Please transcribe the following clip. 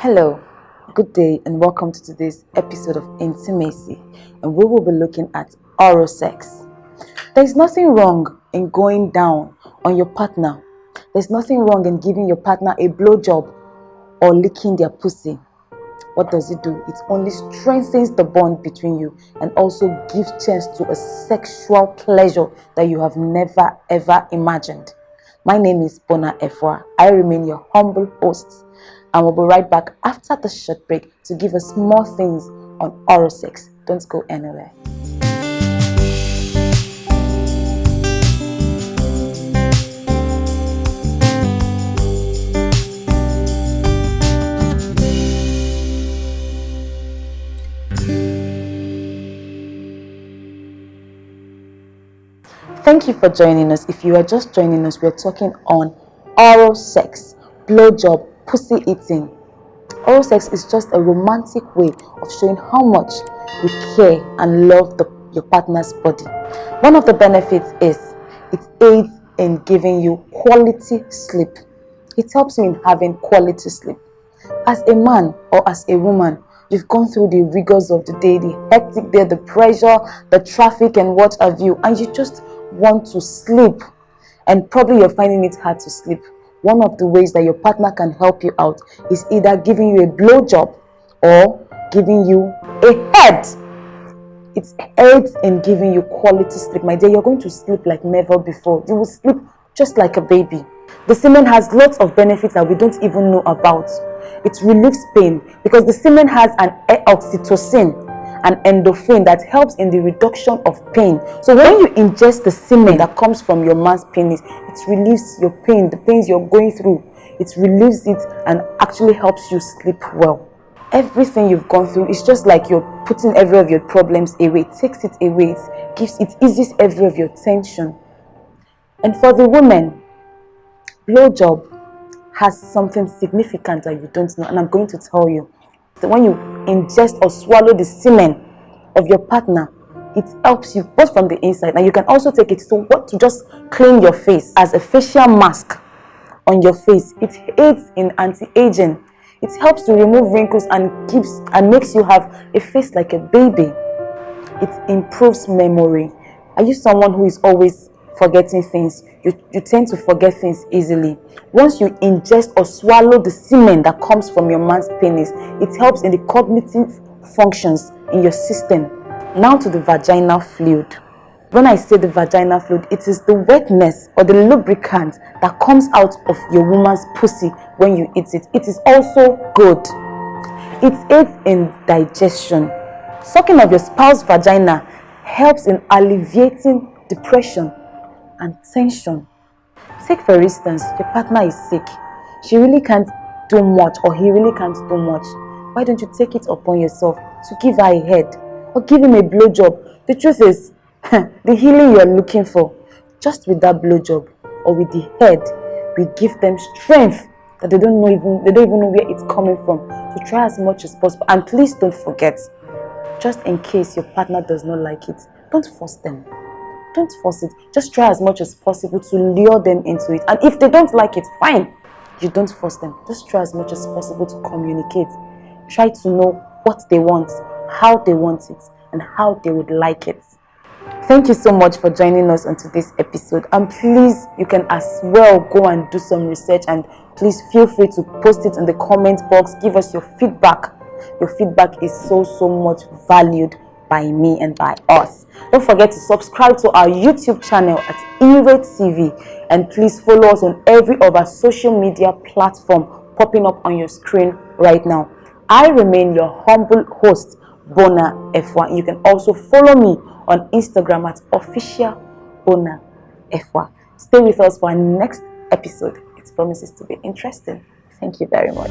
Hello, good day, and welcome to today's episode of Intimacy, and we will be looking at oral sex. There's nothing wrong in going down on your partner. There's nothing wrong in giving your partner a blowjob or licking their pussy. What does it do? It only strengthens the bond between you and also gives chance to a sexual pleasure that you have never ever imagined. My name is Bona Efwa. I remain your humble host, and we'll be right back after the short break to give us more things on oral sex. Don't go anywhere. Thank you for joining us. If you are just joining us, we're talking on oral sex, blowjob, pussy eating. Oral sex is just a romantic way of showing how much you care and love your partner's body. One of the benefits is it aids in giving you quality sleep. It helps you in having quality sleep. As a man or as a woman, you've gone through the rigors of the day, the hectic day, the pressure, the traffic, and what have you, and you just want to sleep, and probably you're finding it hard to sleep. One of the ways that your partner can help you out is either giving you a blowjob or giving you a head. It aids in giving you quality sleep. My dear, you're going to sleep like never before. You will sleep just like a baby. The semen has lots of benefits that we don't even know about. It relieves pain because the semen has an oxytocin, an endorphin that helps in the reduction of pain. So when you ingest the semen that comes from your man's penis, it relieves your pain, the pains you're going through. It relieves it and actually helps you sleep well. Everything you've gone through is just like you're putting every of your problems away. It takes it away. It eases every of your tension. And for the women, blowjob has something significant that you don't know, and I'm going to tell you. So when you ingest or swallow the semen of your partner, it helps you both from the inside, and you can also take it to just clean your face as a facial mask on your face. It aids in anti-aging. It helps to remove wrinkles and makes you have a face like a baby. It improves memory. Are you someone who is always forgetting things? You tend to forget things easily. Once you ingest or swallow the semen that comes from your man's penis, it helps in the cognitive functions in your system. Now to the vaginal fluid. When I say the vaginal fluid, it is the wetness or the lubricant that comes out of your woman's pussy when you eat it. It is also good. It aids in digestion. Sucking of your spouse's vagina helps in alleviating depression and tension. Take for instance, your partner is sick. She really can't do much, or he really can't do much. Why don't you take it upon yourself to give her a head or give him a blowjob? The truth is, the healing you are looking for, just with that blowjob or with the head, we give them strength that they don't even know where it's coming from. So try as much as possible, and please don't forget, just in case your partner does not like it, don't force them. Don't force it. Just try as much as possible to lure them into it. And if they don't like it, fine. You don't force them. Just try as much as possible to communicate. Try to know what they want, how they want it, and how they would like it. Thank you so much for joining us on today's episode. And please, you can as well go and do some research, and please feel free to post it in the comment box. Give us your feedback. Your feedback is so much valued by me and by us. Don't forget to subscribe to our YouTube channel at IRETV, and please follow us on every of our social media platform popping up on your screen right now. I remain your humble host, Bona Efwa. You can also follow me on Instagram at official Bona Efwa. Stay with us for our next episode. It promises to be interesting. Thank you very much.